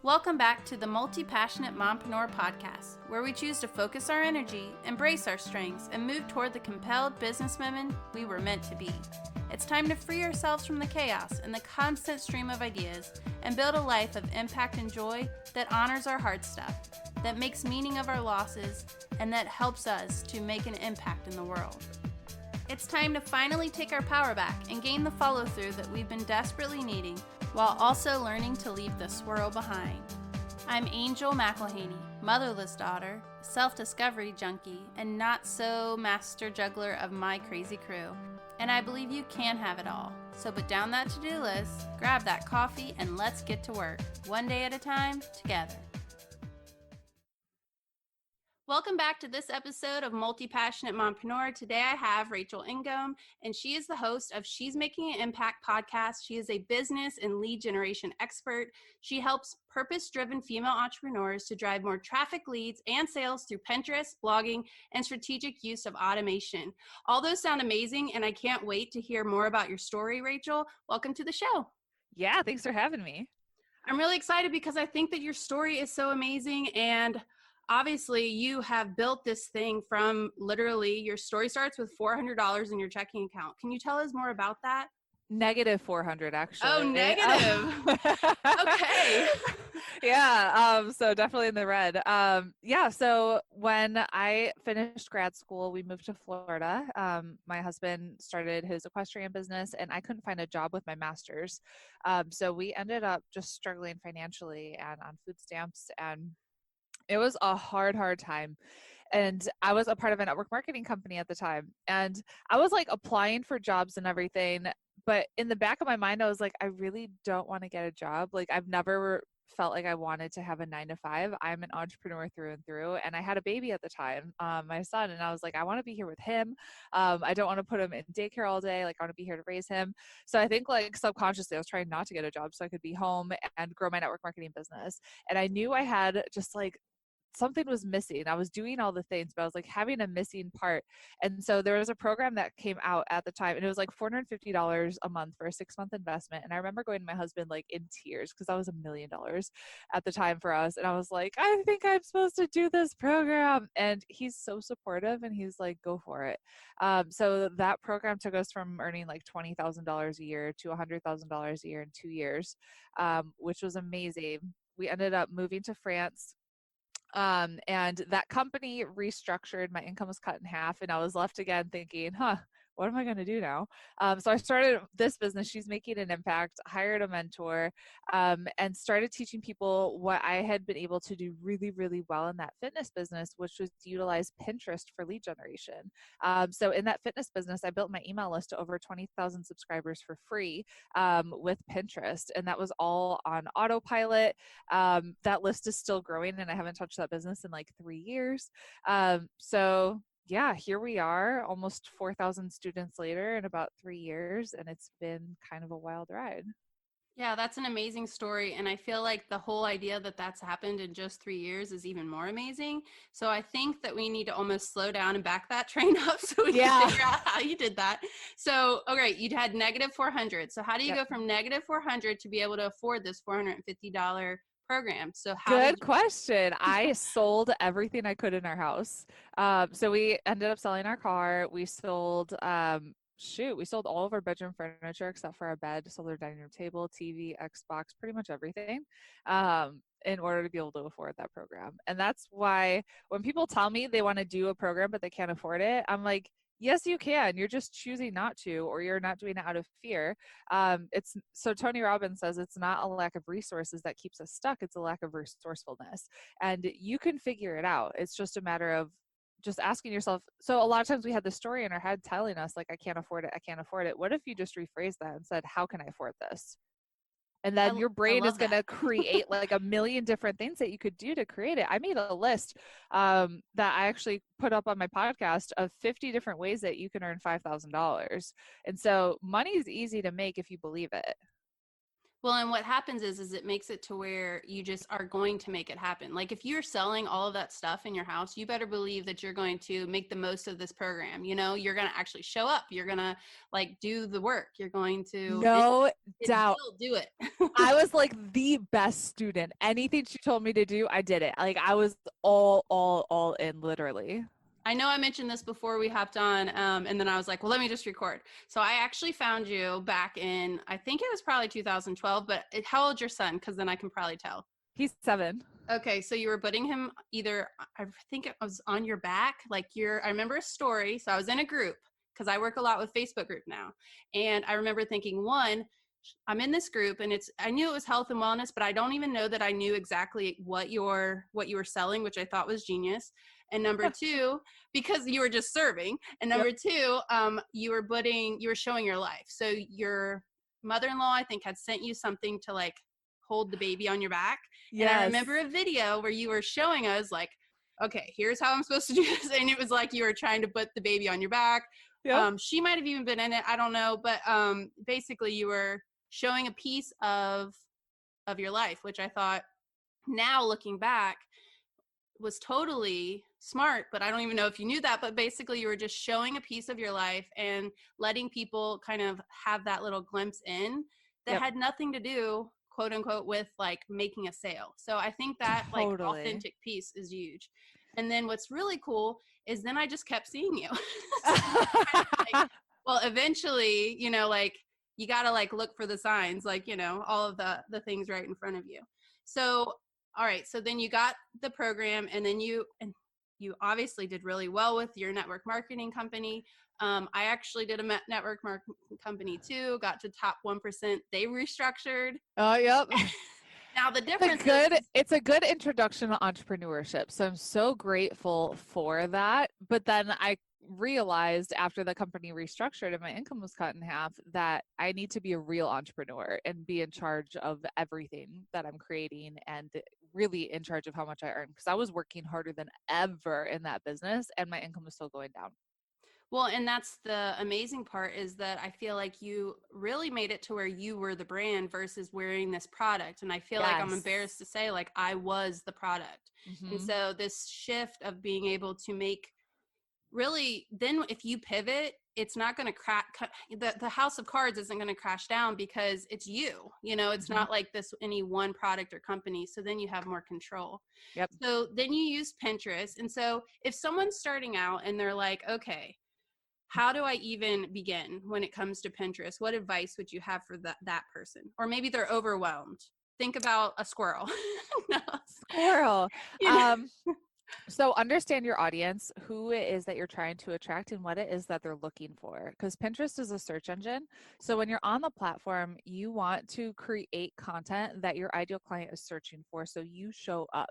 Welcome back to the Multi-Passionate Mompreneur podcast, where we choose to focus our energy, embrace our strengths, and move toward the compelled businesswomen we were meant to be. It's time to free ourselves from the chaos and the constant stream of ideas and build a life of impact and joy that honors our hard stuff, that makes meaning of our losses, and that helps us to make an impact in the world. It's time to finally take our power back and gain the follow-through that we've been desperately needing, while also learning to leave the swirl behind. I'm Angel McElhaney, motherless daughter, self-discovery junkie, and not so master juggler of my crazy crew. And I believe you can have it all. So put down that to-do list, grab that coffee, and let's get to work, one day at a time, together. Welcome back to this episode of Multi-Passionate Mompreneur. Today I have Rachel Ingome, and she is the host of She's Making an Impact podcast. She is a business and lead generation expert. She helps purpose-driven female entrepreneurs to drive more traffic, leads, and sales through Pinterest, blogging, and strategic use of automation. All those sound amazing, and I can't wait to hear more about your story, Rachel. Welcome to the show. Yeah, thanks for having me. I'm really excited because I think that your story is so amazing, and obviously, you have built this thing from literally your story starts with $400 in your checking account. Can you tell us more about that? Negative 400, actually. Oh, negative. Okay. Yeah. So definitely in the red. So when I finished grad school, we moved to Florida. My husband started his equestrian business, and I couldn't find a job with my master's. So we ended up just struggling financially and on food stamps, and it was a hard time. And I was a part of a network marketing company at the time. And I was like applying for jobs and everything. But in the back of my mind, I was like, I really don't want to get a job. Like, I've never felt like I wanted to have a 9-to-5. I'm an entrepreneur through and through. And I had a baby at the time, my son. And I was like, I want to be here with him. I don't want to put him in daycare all day. Like, I want to be here to raise him. So I think like subconsciously I was trying not to get a job so I could be home and grow my network marketing business. And I knew I had just like something was missing. I was doing all the things, but I was like having a missing part. And so there was a program that came out at the time, and it was like $450 a month for a 6-month investment. And I remember going to my husband like in tears because that was $1 million at the time for us. And I was like, I think I'm supposed to do this program. And he's so supportive, and he's like, go for it. So that program took us from earning like $20,000 a year to $100,000 a year in 2 years, which was amazing. We ended up moving to France. And that company restructured. My income was cut in half, and I was left again thinking, what am I going to do now? So I started this business, She's Making an Impact, hired a mentor, and started teaching people what I had been able to do really, really well in that fitness business, which was to utilize Pinterest for lead generation. So in that fitness business, I built my email list to over 20,000 subscribers for free with Pinterest. And that was all on autopilot. That list is still growing, and I haven't touched that business in like 3 years. So yeah, here we are, almost 4,000 students later in about 3 years, and it's been kind of a wild ride. Yeah, that's an amazing story. And I feel like the whole idea that that's happened in just 3 years is even more amazing. So I think that we need to almost slow down and back that train up so we can figure out how you did that. So, okay, you'd had negative 400. So how do you go from negative 400 to be able to afford this $450 program? So Good question. I sold everything I could in our house. So we ended up selling our car. We sold, we sold all of our bedroom furniture except for our bed, sold our dining room table, TV, Xbox, pretty much everything, in order to be able to afford that program. And that's why when people tell me they want to do a program but they can't afford it, I'm like, yes, you can. You're just choosing not to, or you're not doing it out of fear. So Tony Robbins says it's not a lack of resources that keeps us stuck. It's a lack of resourcefulness, and you can figure it out. It's just a matter of just asking yourself. So a lot of times we had the story in our head telling us like, I can't afford it. I can't afford it. What if you just rephrase that and said, how can I afford this? And then your brain is going to create like a million different things that you could do to create it. I made a list that I actually put up on my podcast of 50 different ways that you can earn $5,000. And so money is easy to make if you believe it. Well, and what happens is it makes it to where you just are going to make it happen. Like if you're selling all of that stuff in your house, you better believe that you're going to make the most of this program. You know, you're going to actually show up. You're going to like do the work. You're going to, and No it doubt. will do it. I was like the best student. Anything she told me to do, I did it. Like I was all in, literally. I know I mentioned this before we hopped on, and then I was like, well, let me just record. So I actually found you back in, I think it was probably 2012, but how old's your son? Because then I can probably tell. He's 7. Okay, so you were putting him either, I think it was on your back, like I remember a story. So I was in a group because I work a lot with Facebook group now. And I remember thinking, one, I'm in this group and I knew it was health and wellness, but I don't even know that I knew exactly what you were selling, which I thought was genius. And number two, because you were just serving. And number two, you were showing your life. So your mother-in-law, I think, had sent you something to like hold the baby on your back. Yes. And I remember a video where you were showing us like, okay, here's how I'm supposed to do this. And it was like you were trying to put the baby on your back. Yep. She might have even been in it. I don't know. But basically you were showing a piece of your life, which I thought now looking back was totally smart, but I don't even know if you knew that. But basically you were just showing a piece of your life and letting people kind of have that little glimpse in that had nothing to do, quote unquote, with like making a sale. So I think that like authentic piece is huge. And then what's really cool is then I just kept seeing you. Like, well, eventually, you know, like you got to like look for the signs, like, you know, all of the things right in front of you. So, all right. So then you got the program and then you obviously did really well with your network marketing company. I actually did a network marketing company too, got to top 1%. They restructured. Oh, yep. Now the difference it's a good introduction to entrepreneurship. So I'm so grateful for that. But then I realized after the company restructured and my income was cut in half that I need to be a real entrepreneur and be in charge of everything that I'm creating and really in charge of how much I earn, because I was working harder than ever in that business and my income was still going down. Well, and that's the amazing part is that I feel like you really made it to where you were the brand versus wearing this product. And I feel like I'm embarrassed to say like I was the product. Mm-hmm. And so this shift of being able to make really, then if you pivot, it's not going to crack. The house of cards isn't going to crash down because it's you, you know, it's not like this, any one product or company. So then you have more control. Yep. So then you use Pinterest. And so if someone's starting out and they're like, okay, how do I even begin when it comes to Pinterest? What advice would you have for that person? Or maybe they're overwhelmed. Think about a squirrel. No. Squirrel. You know? So understand your audience, who it is that you're trying to attract and what it is that they're looking for. Because Pinterest is a search engine. So when you're on the platform, you want to create content that your ideal client is searching for so you show up.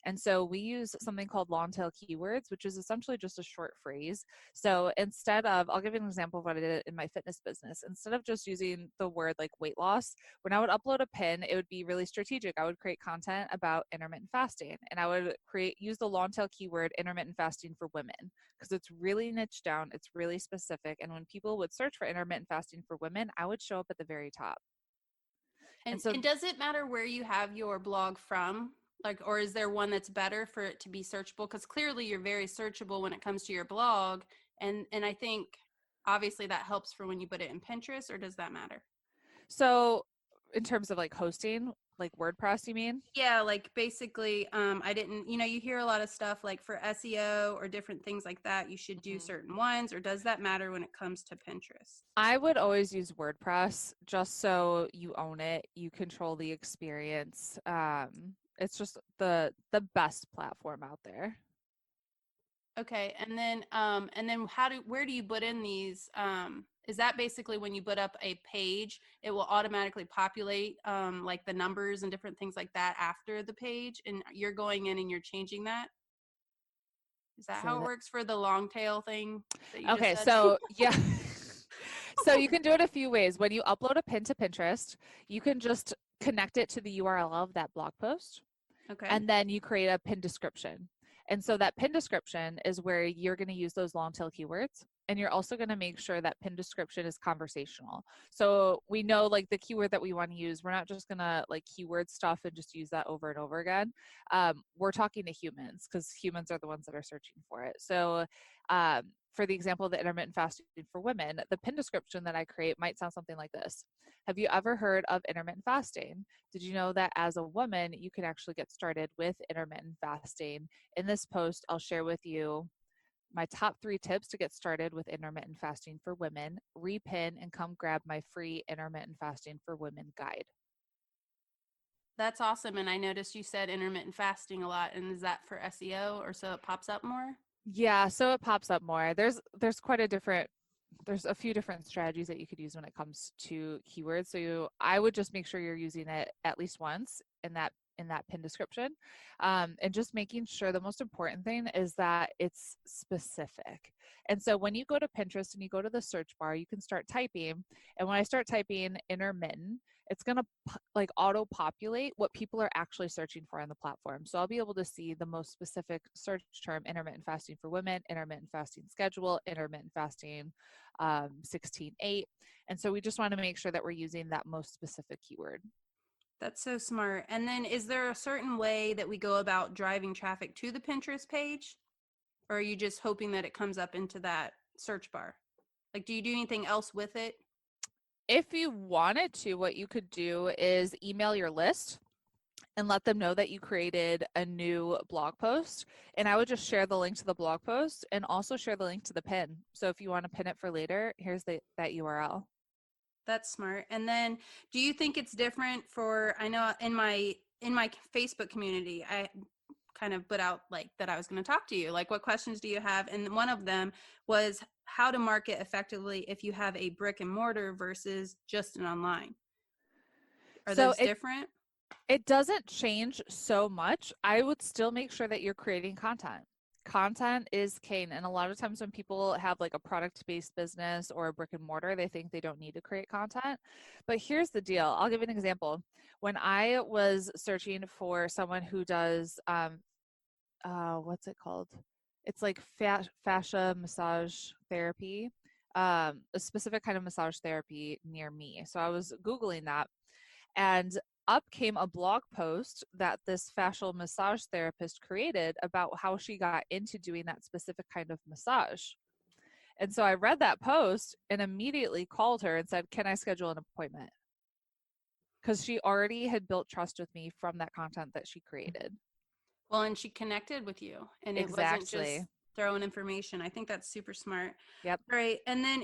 And so we use something called longtail keywords, which is essentially just a short phrase. So instead of, I'll give you an example of what I did in my fitness business. Instead of just using the word like weight loss, when I would upload a pin, it would be really strategic. I would create content about intermittent fasting, and I would use the longtail keyword intermittent fasting for women because it's really niche down, it's really specific. And when people would search for intermittent fasting for women, I would show up at the very top. And does it matter where you have your blog from? Like, or is there one that's better for it to be searchable? Because clearly you're very searchable when it comes to your blog. And I think obviously that helps for when you put it in Pinterest, or does that matter? So in terms of like hosting, like WordPress, you mean? Yeah, like basically, I didn't, you know, you hear a lot of stuff like for SEO or different things like that, you should do certain ones, or does that matter when it comes to Pinterest? I would always use WordPress just so you own it, you control the experience. It's just the best platform out there. Okay, and then where do you put in these? Is that basically when you put up a page, it will automatically populate like the numbers and different things like that after the page, and you're going in and you're changing that? Is that how it works for the long tail thing that you just said? So yeah. So you can do it a few ways. When you upload a pin to Pinterest, you can just connect it to the URL of that blog post. Okay. And then you create a pin description. And so that pin description is where you're going to use those long tail keywords. And you're also going to make sure that pin description is conversational. So we know like the keyword that we want to use, we're not just going to like keyword stuff and just use that over and over again. We're talking to humans because humans are the ones that are searching for it. So for the example of the intermittent fasting for women, the pin description that I create might sound something like this. Have you ever heard of intermittent fasting? Did you know that as a woman, you can actually get started with intermittent fasting? In this post, I'll share with you my top 3 tips to get started with intermittent fasting for women. Repin and come grab my free intermittent fasting for women guide. That's awesome. And I noticed you said intermittent fasting a lot. And is that for SEO or so it pops up more? Yeah, so it pops up more. There's quite a different there's a few different strategies that you could use when it comes to keywords. So I would just make sure you're using it at least once in that pin description, and just making sure the most important thing is that it's specific. And so when you go to Pinterest and you go to the search bar, you can start typing. And when I start typing intermittent, it's going to like auto populate what people are actually searching for on the platform. So I'll be able to see the most specific search term: intermittent fasting for women, intermittent fasting schedule, intermittent fasting 16/8. And so we just want to make sure that we're using that most specific keyword. That's so smart. And then is there a certain way that we go about driving traffic to the Pinterest page? Or are you just hoping that it comes up into that search bar? Like, do you do anything else with it? If you wanted to, what you could do is email your list and let them know that you created a new blog post. And I would just share the link to the blog post and also share the link to the pin. So if you want to pin it for later, here's that URL. That's smart. And then do you think it's different for, I know in my Facebook community, I kind of put out like that I was going to talk to you. Like, what questions do you have? And one of them was how to market effectively if you have a brick and mortar versus just an online. Are So those different? it doesn't change so much. I would still make sure that you're creating content. Content is king. And a lot of times when people have like a product-based business or a brick and mortar, they think they don't need to create content. But here's the deal. I'll give you an example. When I was searching for someone who does, what's it called? It's like fascia massage therapy, a specific kind of massage therapy near me. So I was Googling that, and up came a blog post that this fascial massage therapist created about how she got into doing that specific kind of massage. And so I read that post and immediately called her and said, "Can I schedule an appointment?" Because she already had built trust with me from that content that she created. Well, and she connected with you and it wasn't just Exactly. throwing information. I think that's super smart. Yep. All right. And then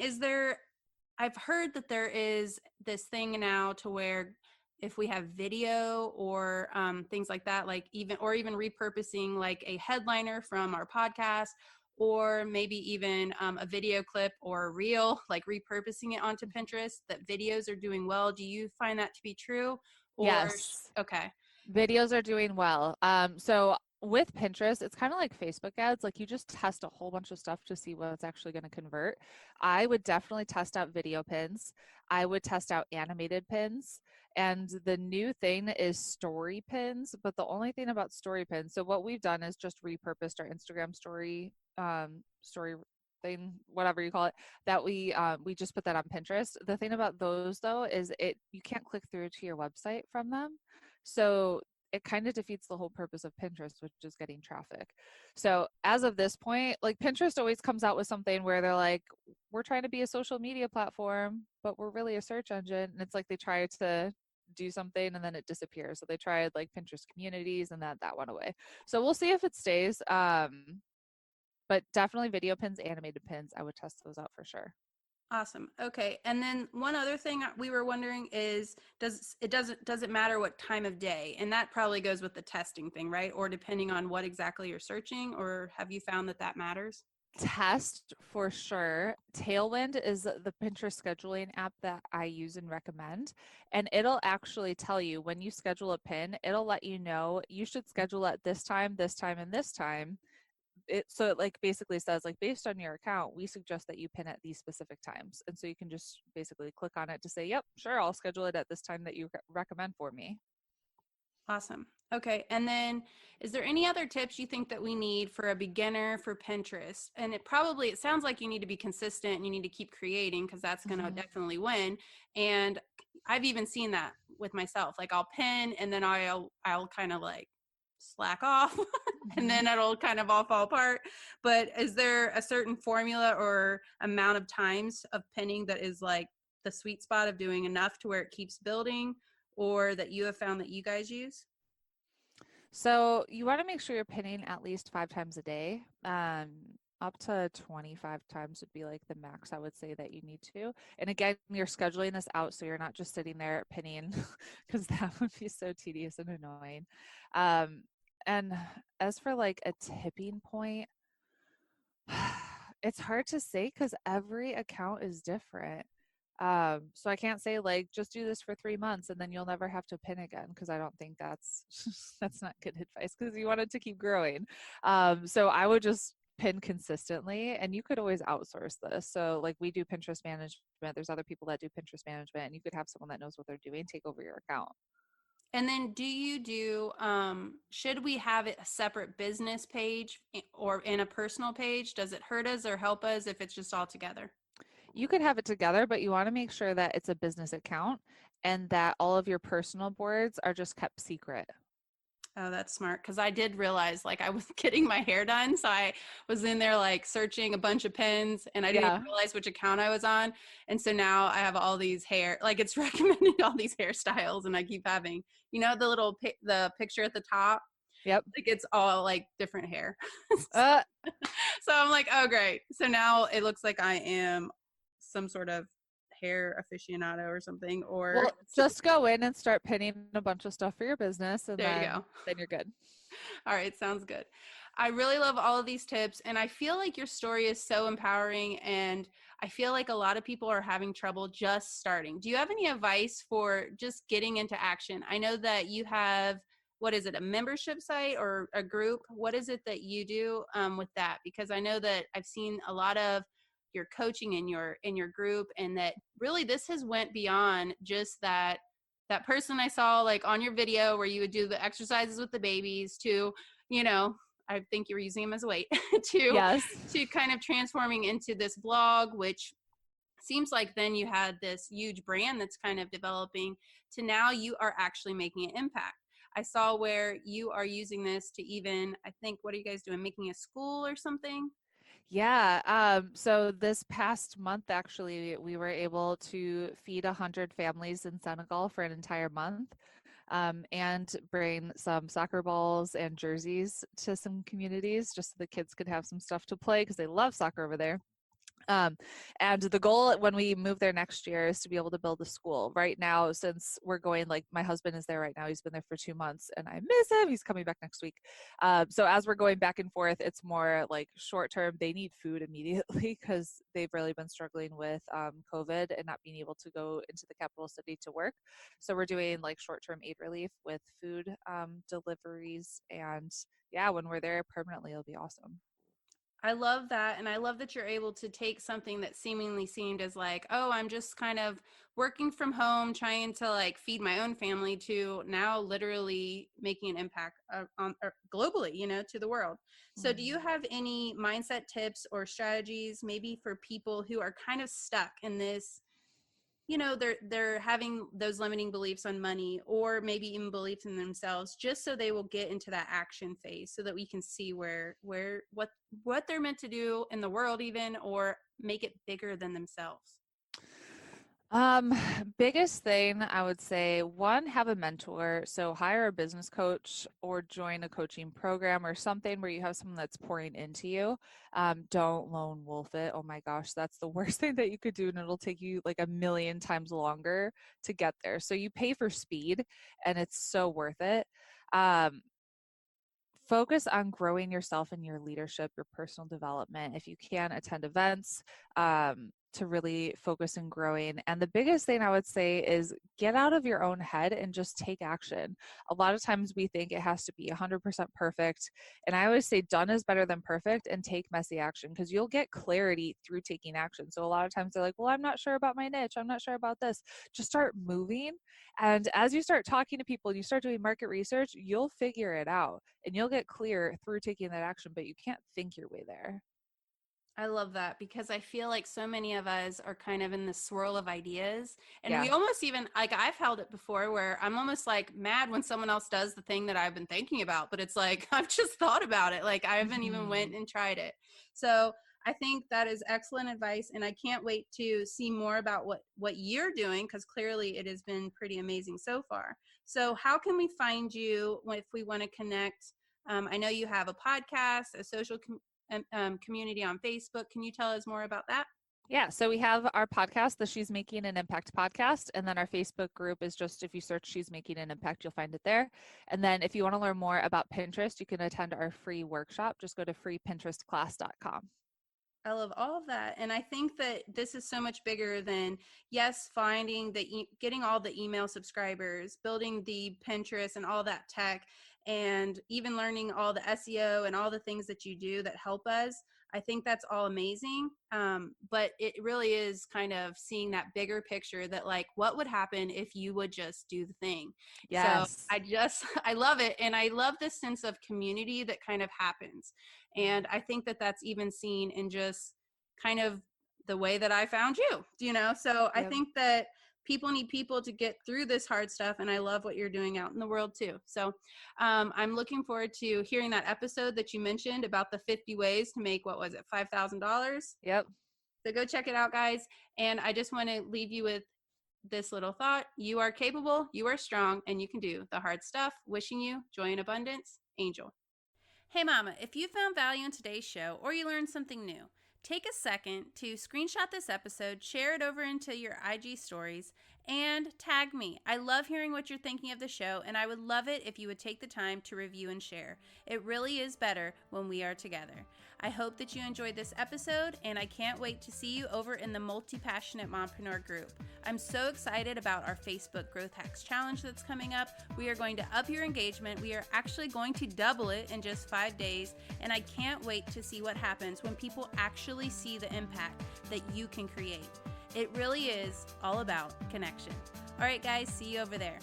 I've heard that there is this thing now to where if we have video or things like that, like even repurposing like a headliner from our podcast, or maybe even a video clip or a reel, like repurposing it onto Pinterest, that videos are doing well. Do you find that to be true? Or, Yes. okay. Videos are doing well. So with Pinterest, it's kind of like Facebook ads. Like you just test a whole bunch of stuff to see what's actually going to convert. I would definitely test out video pins. I would test out animated pins. And the new thing is story pins. But the only thing about story pins, so what we've done is just repurposed our Instagram story thing, whatever you call it, that we just put that on Pinterest. The thing about those though is you can't click through to your website from them. So it kind of defeats the whole purpose of Pinterest, which is getting traffic. So as of this point, like Pinterest always comes out with something where they're like, we're trying to be a social media platform, but we're really a search engine. And it's like they try to do something and then it disappears. So they tried like Pinterest communities and that went away. So we'll see if it stays. But definitely video pins, animated pins, I would test those out for sure. Awesome. Okay. And then one other thing we were wondering is does it matter what time of day? And that probably goes with the testing thing, right? Or depending on what exactly you're searching, or have you found that that matters? Test for sure. Tailwind is the Pinterest scheduling app that I use and recommend. And it'll actually tell you when you schedule a pin, it'll let you know you should schedule at this time, and this time. So it like basically says like based on your account, we suggest that you pin at these specific times. And so you can just basically click on it to say, yep, sure, I'll schedule it at this time that you recommend for me. Awesome. Okay. And then is there any other tips you think that we need for a beginner for Pinterest? And it sounds like you need to be consistent and you need to keep creating because that's going to Mhm. definitely win. And I've even seen that with myself. Like I'll pin and then I'll kind of like slack off and Mhm. then it'll kind of all fall apart. But is there a certain formula or amount of times of pinning that is like the sweet spot of doing enough to where it keeps building, or that you have found that you guys use? So you want to make sure you're pinning at least 5 times a day. Up to 25 times would be like the max I would say that you need to. And again, you're scheduling this out so you're not just sitting there pinning because that would be so tedious and annoying. Um, and as for like a tipping point, it's hard to say because every account is different. So I can't say like just do this for 3 months and then you'll never have to pin again because I don't think that's that's not good advice because you want it to keep growing. So I would just pin consistently and you could always outsource this. So like we do Pinterest management. There's other people that do Pinterest management and you could have someone that knows what they're doing take over your account. And then should we have a separate business page or in a personal page? Does it hurt us or help us if it's just all together? You could have it together, but you want to make sure that it's a business account and that all of your personal boards are just kept secret. Oh, that's smart. Because I did realize like I was getting my hair done. So I was in there like searching a bunch of pins and I didn't even Yeah. realize which account I was on. And so now I have all these like it's recommended all these hairstyles and I keep having, the picture at the top, Yep. like it's all like different hair. Uh, So I'm like, oh, great. So now it looks like I am some sort of hair aficionado or something. Or well, just go in and start pinning a bunch of stuff for your business, and there you go. then you're good. All right, sounds good. I really love all of these tips, and I feel like your story is so empowering. And I feel like a lot of people are having trouble just starting. Do you have any advice for just getting into action? I know that you have, what is it, a membership site or a group? What is it that you do with that? Because I know that I've seen a lot of your coaching in your group, and that really this has went beyond just that person I saw like on your video where you would do the exercises with the babies to, you know, I think you were using them as a weight to Yes. kind of transforming into this blog, which seems like then you had this huge brand that's kind of developing to now you are actually making an impact. I saw where you are using this to even, I think, what are you guys doing? Making a school or something? Yeah. So this past month, actually, we were able to feed 100 families in Senegal for an entire month, and bring some soccer balls and jerseys to some communities just so the kids could have some stuff to play because they love soccer over there. Um, and the goal when we move there next year is to be able to build a school. Right now, since we're going, like my husband is there right now, he's been there for 2 months and I miss him. He's coming back next week. So as we're going back and forth, it's more like short term. They need food immediately because they've really been struggling with COVID and not being able to go into the capital city to work. So we're doing like short term aid relief with food deliveries. And yeah, when we're there permanently, it'll be awesome. I love that. And I love that you're able to take something that seemingly seemed as like, oh, I'm just kind of working from home, trying to like feed my own family, to now literally making an impact globally, to the world. So, do you Mhm. have any mindset tips or strategies maybe for people who are kind of stuck in this, they're having those limiting beliefs on money, or maybe even beliefs in themselves, just so they will get into that action phase so that we can see what they're meant to do in the world, even, or make it bigger than themselves? Um, Biggest thing I would say, one, have a mentor. So hire a business coach or join a coaching program or something where you have someone that's pouring into you. Don't lone wolf it. Oh my gosh, that's the worst thing that you could do, and it'll take you like a million times longer to get there. So you pay for speed, and it's so worth it. Um, Focus on growing yourself and your leadership, your personal development. If you can attend events, to really focus and growing. And the biggest thing I would say is get out of your own head and just take action. A lot of times we think it has to be 100% perfect. And I always say done is better than perfect, and take messy action, because you'll get clarity through taking action. So a lot of times they're like, well, I'm not sure about my niche. I'm not sure about this. Just start moving. And as you start talking to people and you start doing market research, you'll figure it out and you'll get clear through taking that action, but you can't think your way there. I love that, because I feel like so many of us are kind of in the swirl of ideas, and Yeah. we almost even, like, I've held it before where I'm almost like mad when someone else does the thing that I've been thinking about, but it's like I've just thought about it, like I haven't even went Mhm. and tried it. So I think that is excellent advice, and I can't wait to see more about what you're doing, because clearly it has been pretty amazing so far. So how can we find you if we want to connect? I know you have a podcast, a social community on Facebook. Can you tell us more about that? Yeah, so we have our podcast, the She's Making an Impact podcast, and then our Facebook group is just, if you search She's Making an Impact, you'll find it there. And then if you want to learn more about Pinterest, you can attend our free workshop. Just go to freepinterestclass.com. I love all of that. And I think that this is so much bigger than, yes, finding getting all the email subscribers, building the Pinterest and all that tech, and even learning all the SEO and all the things that you do that help us. I think that's all amazing. But it really is kind of seeing that bigger picture, that like, what would happen if you would just do the thing? So Yes. I love it. And I love this sense of community that kind of happens. And I think that that's even seen in just kind of the way that I found you. So I Yep. think that people need people to get through this hard stuff. And I love what you're doing out in the world too. So I'm looking forward to hearing that episode that you mentioned about the 50 ways to make, what was it, $5,000? Yep. So go check it out, guys. And I just want to leave you with this little thought. You are capable, you are strong, and you can do the hard stuff. Wishing you joy and abundance, Angel. Hey, Mama, if you found value in today's show or you learned something new, take a second to screenshot this episode, share it over into your IG stories, and tag me. I love hearing what you're thinking of the show, and I would love it if you would take the time to review and share. It really is better when we are together. I hope that you enjoyed this episode, and I can't wait to see you over in the Multi-Passionate Mompreneur group. I'm so excited about our Facebook Growth Hacks Challenge that's coming up. We are going to up your engagement. We are actually going to double it in just 5 days, and I can't wait to see what happens when people actually see the impact that you can create. It really is all about connection. All right, guys, see you over there.